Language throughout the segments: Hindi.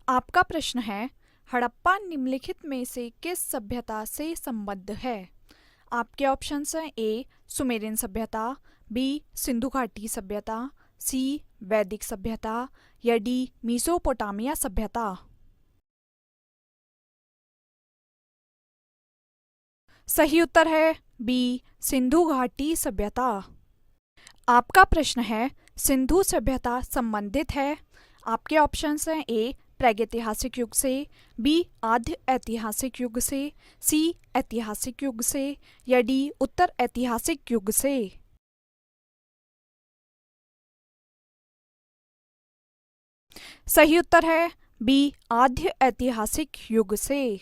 आपका प्रश्न है, हड़प्पा निम्नलिखित में से किस सभ्यता से संबद्ध है? आपके ऑप्शंस हैं ए सुमेरियन सभ्यता, बी सिंधु घाटी सभ्यता, सी वैदिक सभ्यता या डी मेसोपोटामिया सभ्यता। सही उत्तर है बी सिंधु घाटी सभ्यता। आपका प्रश्न है, सिंधु सभ्यता संबंधित है। आपके ऑप्शंस हैं ए प्रागैतिहासिक युग से, बी आद्य ऐतिहासिक युग से, सी ऐतिहासिक युग से या डी उत्तर ऐतिहासिक युग से। सही उत्तर है बी आद्य ऐतिहासिक युग से।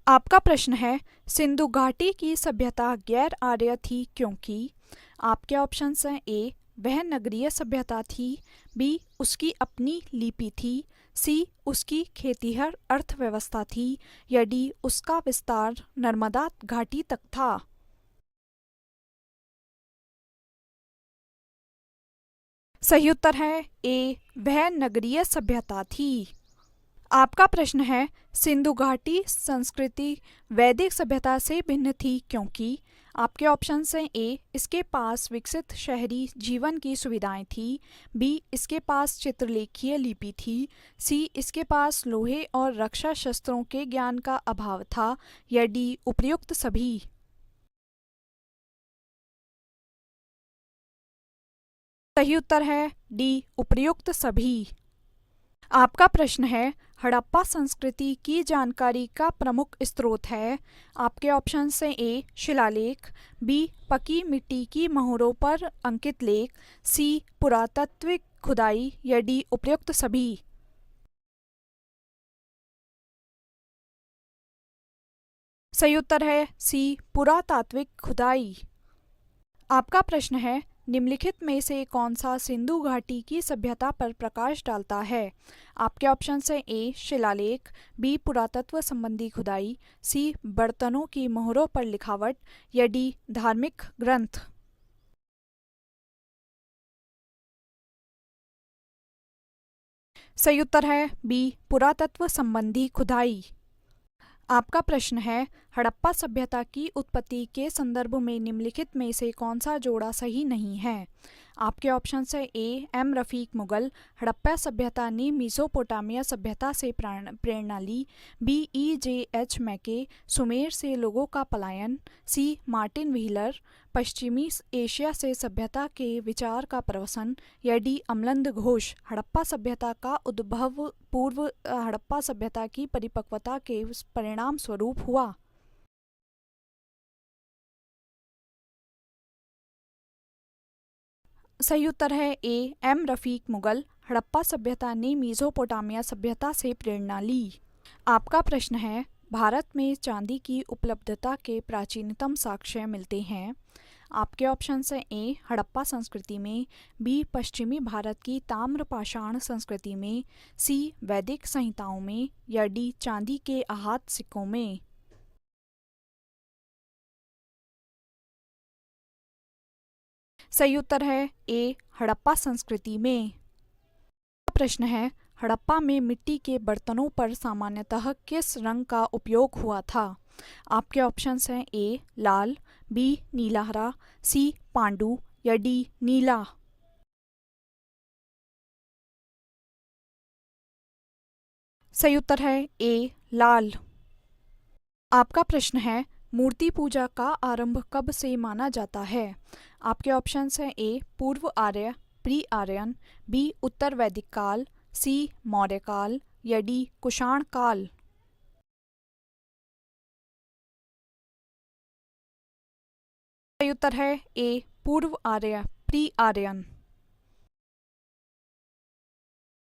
आपका प्रश्न है, सिंधु घाटी की सभ्यता गैर आर्य थी क्योंकि? आपके ऑप्शंस हैं ए वह नगरीय सभ्यता थी, बी उसकी अपनी लिपि थी, सी उसकी खेतीहर अर्थव्यवस्था थी या डी उसका विस्तार नर्मदा घाटी तक था। सही उत्तर है ए वह नगरीय सभ्यता थी। आपका प्रश्न है, सिंधु घाटी संस्कृति वैदिक सभ्यता से भिन्न थी क्योंकि? आपके ऑप्शंस हैं ए इसके पास विकसित शहरी जीवन की सुविधाएं थी, बी इसके पास चित्रलेखीय लिपि थी, सी इसके पास लोहे और रक्षा शस्त्रों के ज्ञान का अभाव था या डी उपर्युक्त सभी। सही उत्तर है डी उपर्युक्त सभी। आपका प्रश्न है, हड़प्पा संस्कृति की जानकारी का प्रमुख स्रोत है। आपके ऑप्शन हैं ए शिलालेख, बी पकी मिट्टी की मोहरों पर अंकित लेख, सी पुरातात्विक खुदाई या डी उपर्युक्त सभी। सही उत्तर है सी पुरातात्विक खुदाई। आपका प्रश्न है, निम्नलिखित में से कौन सा सिंधु घाटी की सभ्यता पर प्रकाश डालता है? आपके ऑप्शन हैं ए शिलालेख, बी पुरातत्व संबंधी खुदाई, सी बर्तनों की मोहरों पर लिखावट या डी धार्मिक ग्रंथ। सही उत्तर है बी पुरातत्व संबंधी खुदाई। आपका प्रश्न है, हड़प्पा सभ्यता की उत्पत्ति के संदर्भ में निम्नलिखित में से कौन सा जोड़ा सही नहीं है? आपके ऑप्शंस हैं ए एम रफ़ीक मुगल, हड़प्पा सभ्यता ने मेसोपोटामिया सभ्यता से प्रेरणा ली, बी ई जे एच मैके, सुमेर से लोगों का पलायन, सी मार्टिन व्हीलर, पश्चिमी एशिया से सभ्यता के विचार का प्रवसन या डी अम्लंद घोष, हड़प्पा सभ्यता का उद्भव पूर्व हड़प्पा सभ्यता की परिपक्वता के परिणाम स्वरूप हुआ। सही उत्तर है ए एम रफ़ीक मुगल, हड़प्पा सभ्यता ने मेसोपोटामिया सभ्यता से प्रेरणा ली। आपका प्रश्न है, भारत में चांदी की उपलब्धता के प्राचीनतम साक्ष्य मिलते हैं। आपके ऑप्शंस हैं ए हड़प्पा संस्कृति में, बी पश्चिमी भारत की ताम्रपाषाण संस्कृति में, सी वैदिक संहिताओं में या डी चांदी के आहत सिक्कों में। सही उत्तर है ए हड़प्पा संस्कृति में। प्रश्न है, हड़प्पा में मिट्टी के बर्तनों पर सामान्यतः किस रंग का उपयोग हुआ था? आपके ऑप्शंस हैं ए लाल, बी नीला हरा, सी पांडु या डी नीला। सही उत्तर है ए लाल। आपका प्रश्न है, मूर्ति पूजा का आरंभ कब से माना जाता है? आपके ऑप्शंस हैं ए पूर्व आर्य, प्री आर्यन, बी उत्तर वैदिक काल, सी मौर्य काल या डी कुषाण काल। सही उत्तर है ए पूर्व आर्य, प्री आर्यन।